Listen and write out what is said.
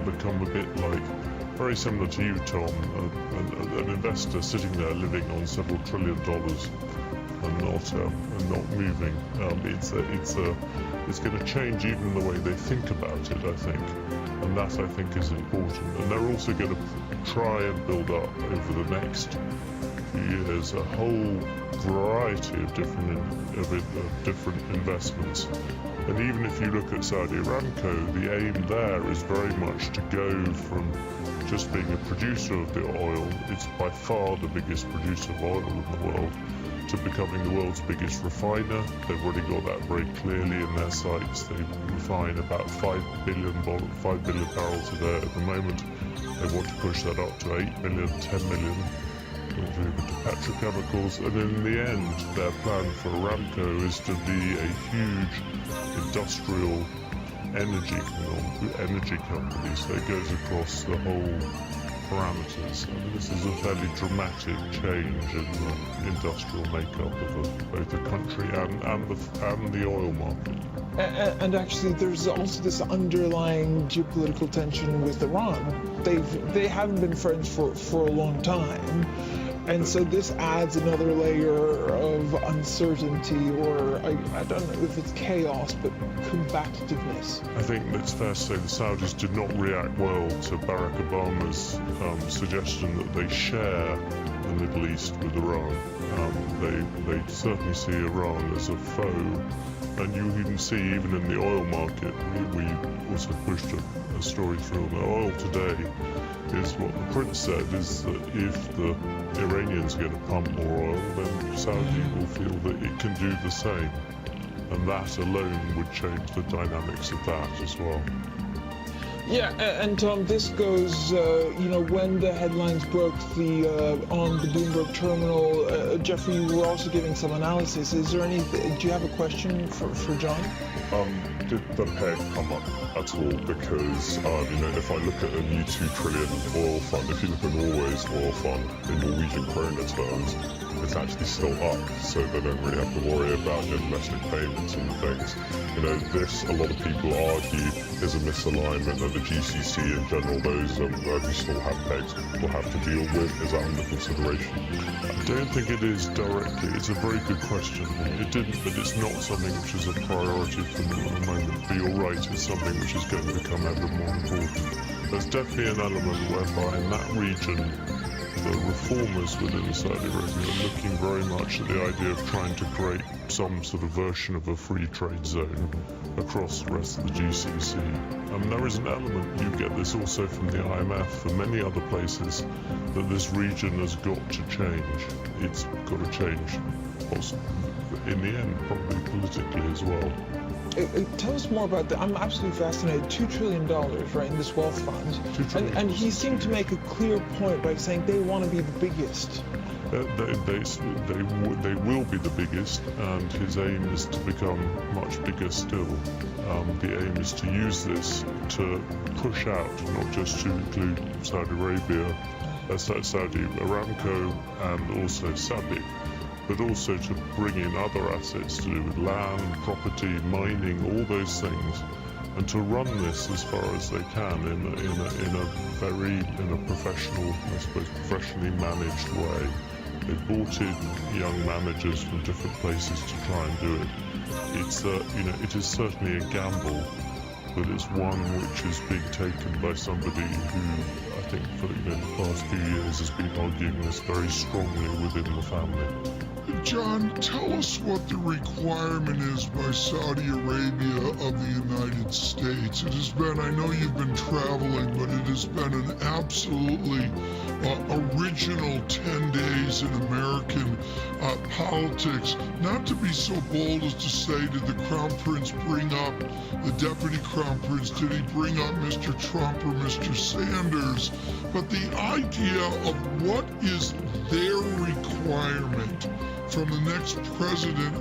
become a bit like, very similar to you, Tom, an investor sitting there living on several $1 trillion and not moving. It's going to change even the way they think about it, I think, and that I think is important. And they're also going to try and build up over the next few years a whole variety of different investments. And even if you look at Saudi Aramco, the aim there is very much to go from just being a producer of the oil, it's by far the biggest producer of oil in the world, to becoming the world's biggest refiner. They've already got that very clearly in their sights. They refine about 5 billion barrels a day at the moment. They want to push that up to 8 million, 10 million, to petrochemicals. And in the end, their plan for Aramco is to be a huge industrial energy company. So it goes across the whole parameters. I mean, this is a fairly dramatic change in the industrial makeup of both the country and the oil market. And actually, there's also this underlying geopolitical tension with Iran. They haven't been friends for a long time. And so this adds another layer of uncertainty, or I don't know if it's chaos, but combativeness. I think it's fair to say the Saudis did not react well to Barack Obama's suggestion that they share the Middle East with Iran. They certainly see Iran as a foe. And you even see, even in the oil market, we also pushed a story through on the oil today, is what the Prince said, is that if the Iranians get to pump more oil, then Saudi will feel that it can do the same. And that alone would change the dynamics of that as well. Yeah, and Tom, this goes, when the headlines broke on the Bloomberg terminal, Jeffrey, you were also giving some analysis. Is there do you have a question for John? Did the peg come up at all? Because, if I look at a new 2 trillion oil fund, if you look at Norway's oil fund in Norwegian kroner terms, it's actually still up, so they don't really have to worry about domestic payments and things. This, a lot of people argue, is a misalignment of the GCC in general. Those who still have pegs will have to deal with. Is that under consideration? I don't think it is directly. It's a very good question. But it's not something which is a priority for them at the moment. But you're right, it's something which is going to become ever more important. There's definitely an element whereby in that region, the reformers within Saudi Arabia are looking very much at the idea of trying to create some sort of version of a free trade zone across the rest of the GCC. There is an element, you get this also from the IMF and many other places, that this region has got to change. It's got to change, in the end, probably politically as well. Tell us more about that. I'm absolutely fascinated. $2 trillion, right, in this wealth fund. And he seemed to make a clear point by saying they want to be the biggest. They will be the biggest, and his aim is to become much bigger still. The aim is to use this to push out, not just to include Saudi Arabia, Saudi Aramco, and also SABIC, but also to bring in other assets to do with land, property, mining, all those things, and to run this as far as they can in a professional, I suppose, professionally managed way. They brought in young managers from different places to try and do it. It is certainly a gamble, but it's one which is being taken by somebody who I think for the past few years has been arguing this very strongly within the family. John, tell us what the requirement is by Saudi Arabia of the United States. It has been, I know you've been traveling, but it has been an absolutely original 10 days in American politics. Not to be so bold as to say, did the Crown Prince bring up the Deputy Crown Prince? Did he bring up Mr. Trump or Mr. Sanders? But the idea of what is their requirement from the next president